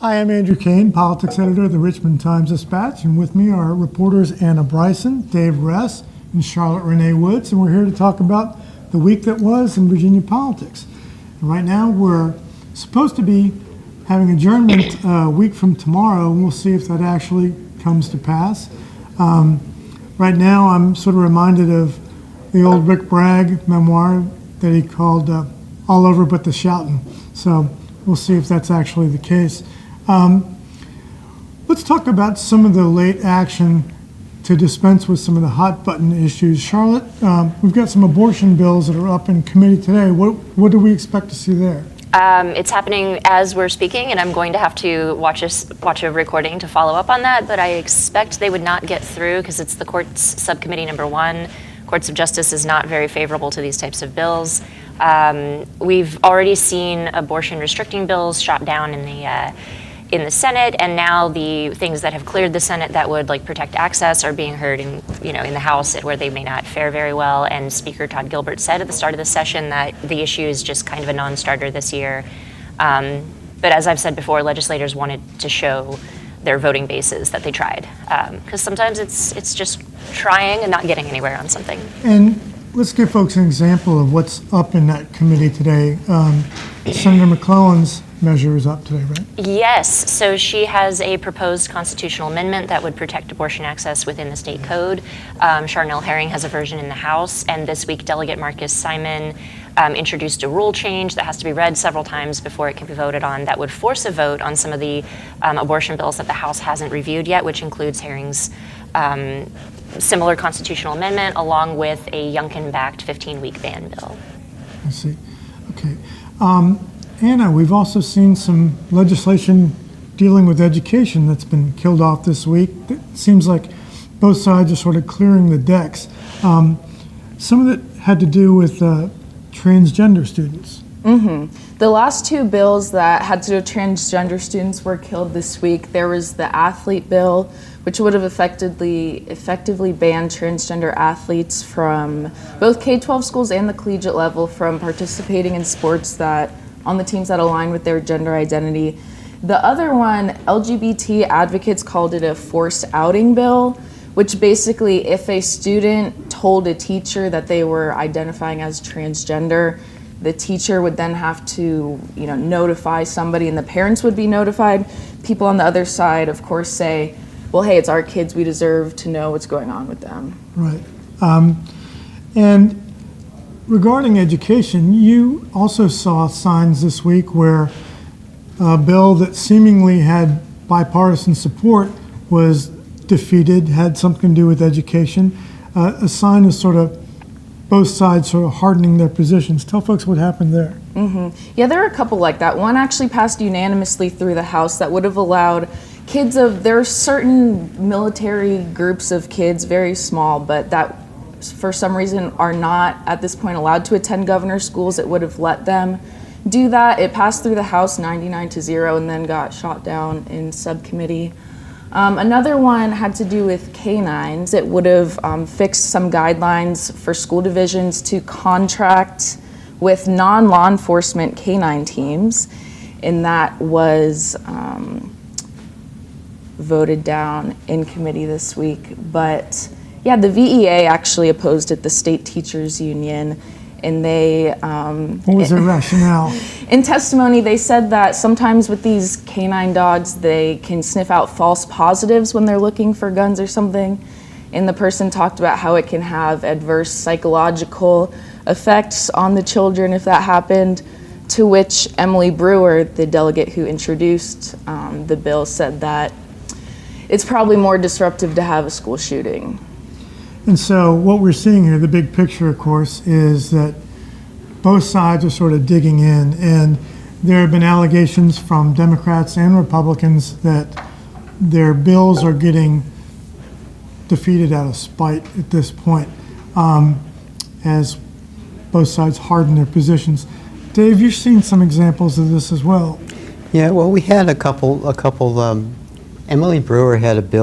Hi, I'm Andrew Kane, politics editor of the Richmond Times-Dispatch, and with me are reporters Anna Bryson, Dave Ress, and Charlotte Renee Woods, and we're here to talk about the week that was in Virginia politics. And right now, we're supposed to be having adjournment a week from tomorrow, and we'll see if that actually comes to pass. Right now, I'm sort of reminded of the old Rick Bragg memoir that he called All Over But the Shoutin'. So we'll see if that's actually the case. Let's talk about some of the late action to dispense with some of the hot button issues. Charlotte, we've got some abortion bills that are up in committee today. What do we expect to see there? It's happening as we're speaking, and I'm going to have to watch a recording to follow up on that, but I expect they would not get through because it's the court's subcommittee number 1. Courts of Justice is not very favorable to these types of bills. We've already seen abortion restricting bills shot down in the Senate, and now the things that have cleared the Senate that would protect access are being heard in the House where they may not fare very well. And Speaker Todd Gilbert said at the start of the session that the issue is just kind of a non-starter this year. But as I've said before, legislators wanted to show their voting bases that they tried, because sometimes it's just trying and not getting anywhere on something. And let's give folks an example of what's up in that committee today. Senator McClellan's measure is up today, right? Yes, so she has a proposed constitutional amendment that would protect abortion access within the state code. Charnel Herring has a version in the House, and this week Delegate Marcus Simon introduced a rule change that has to be read several times before it can be voted on that would force a vote on some of the abortion bills that the House hasn't reviewed yet, which includes Herring's similar constitutional amendment along with a Youngkin-backed 15-week ban bill. I see. Okay. Anna, we've also seen some legislation dealing with education that's been killed off this week. It seems like both sides are sort of clearing the decks. Some of it had to do with transgender students. Mm-hmm. The last two bills that had to do with transgender students were killed this week. There was the athlete bill, which would have effectively banned transgender athletes from both K-12 schools and the collegiate level from participating in sports on the teams that align with their gender identity. The other one, LGBT advocates called it a forced outing bill, which basically if a student told a teacher that they were identifying as transgender, the teacher would then have to notify somebody and the parents would be notified. People on the other side, of course, say, well, hey, it's our kids, we deserve to know what's going on with them. Right. And regarding education, you also saw signs this week where a bill that seemingly had bipartisan support was defeated, had something to do with education. A sign of sort of both sides sort of hardening their positions. Tell folks what happened there. Mm-hmm. Yeah, there are a couple like that. One actually passed unanimously through the House that would have allowed there are certain military groups of kids, very small, but that for some reason are not at this point allowed to attend governor schools. It would have let them do that. It passed through the House 99-0 and then got shot down in subcommittee. Another one had to do with canines. It would have fixed some guidelines for school divisions to contract with non-law enforcement canine teams, and that was voted down in committee this week. But yeah, the VEA actually opposed it, the State Teachers Union, and they... what was their rationale? In testimony, they said that sometimes with these canine dogs, they can sniff out false positives when they're looking for guns or something. And the person talked about how it can have adverse psychological effects on the children if that happened, to which Emily Brewer, the delegate who introduced the bill, said that it's probably more disruptive to have a school shooting. And so what we're seeing here, the big picture, of course, is that both sides are sort of digging in, and there have been allegations from Democrats and Republicans that their bills are getting defeated out of spite at this point, as both sides harden their positions. Dave, you've seen some examples of this as well. Yeah, well, we had a couple. Emily Brewer had a bill